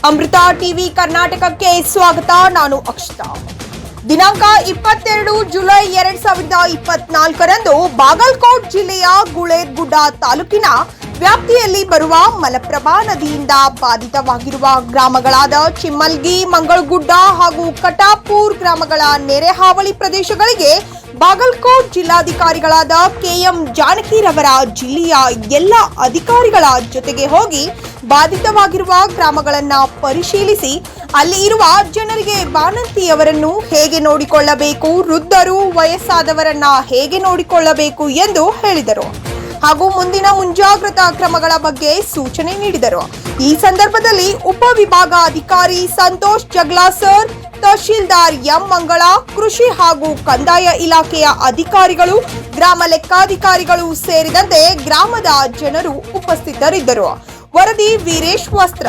ಅಮೃತ TV ಕರ್ನಾಟಕಕ್ಕೆ ಸ್ವಾಗತ. ನಾನು ಅಕ್ಷತಾ. ದಿನಾಂಕ 22 ಜುಲೈ 2024ರಂದು ಬಾಗಲಕೋಟ್ ಜಿಲ್ಲೆಯ ಗುಳೇರ್ಗುಡ್ಡ ತಾಲೂಕಿನ ವ್ಯಾಪ್ತಿಯಲ್ಲಿ ಬರುವ ಮಲಪ್ರಭಾ ನದಿಯಿಂದ ಬಾಧಿತವಾಗಿರುವ ಗ್ರಾಮಗಳಾದ ಚಿಮ್ಮಲ್ಗಿ, ಮಂಗಳಗುಡ್ಡ ಹಾಗೂ ಕಟಾಪುರ್ ಗ್ರಾಮಗಳ ನೆರೆ ಹಾವಳಿ ಪ್ರದೇಶಗಳಿಗೆ ಬಾಗಲಕೋಟ್ ಜಿಲ್ಲಾಧಿಕಾರಿಗಳಾದ ಕೆಎಂ ಜಾನಕಿರವರ ಜಿಲ್ಲೆಯ ಎಲ್ಲ ಅಧಿಕಾರಿಗಳ ಜೊತೆಗೆ ಹೋಗಿ ಬಾಧಿತವಾಗಿರುವ ಗ್ರಾಮಗಳನ್ನ ಪರಿಶೀಲಿಸಿ ಅಲ್ಲಿ ಇರುವ ಜನರಿಗೆ ಬಾಣಂತಿಯವರನ್ನು ಹೇಗೆ ನೋಡಿಕೊಳ್ಳಬೇಕು, ವೃದ್ಧರು, ವಯಸ್ಸಾದವರನ್ನ ಹೇಗೆ ನೋಡಿಕೊಳ್ಳಬೇಕು ಎಂದು ಹೇಳಿದರು ಹಾಗೂ ಮುಂದಿನ ಮುಂಜಾಗ್ರತಾ ಕ್ರಮಗಳ ಬಗ್ಗೆ ಸೂಚನೆ ನೀಡಿದರು. ಈ ಸಂದರ್ಭದಲ್ಲಿ ಉಪವಿಭಾಗಾಧಿಕಾರಿ ಸಂತೋಷ್ ಜಗ್ಲಾ ಸರ್, ತಹಶೀಲ್ದಾರ್ ಎಂ ಮಂಗಳ, ಕೃಷಿ ಹಾಗೂ ಕಂದಾಯ ಇಲಾಖೆಯ ಅಧಿಕಾರಿಗಳು, ಗ್ರಾಮ ಲೆಕ್ಕಾಧಿಕಾರಿಗಳು ಸೇರಿದಂತೆ ಗ್ರಾಮದ ಜನರು ಉಪಸ್ಥಿತರಿದ್ದರು. ವರದಿ ವೀರೇಶ್ ವಸ್ತ್ರ.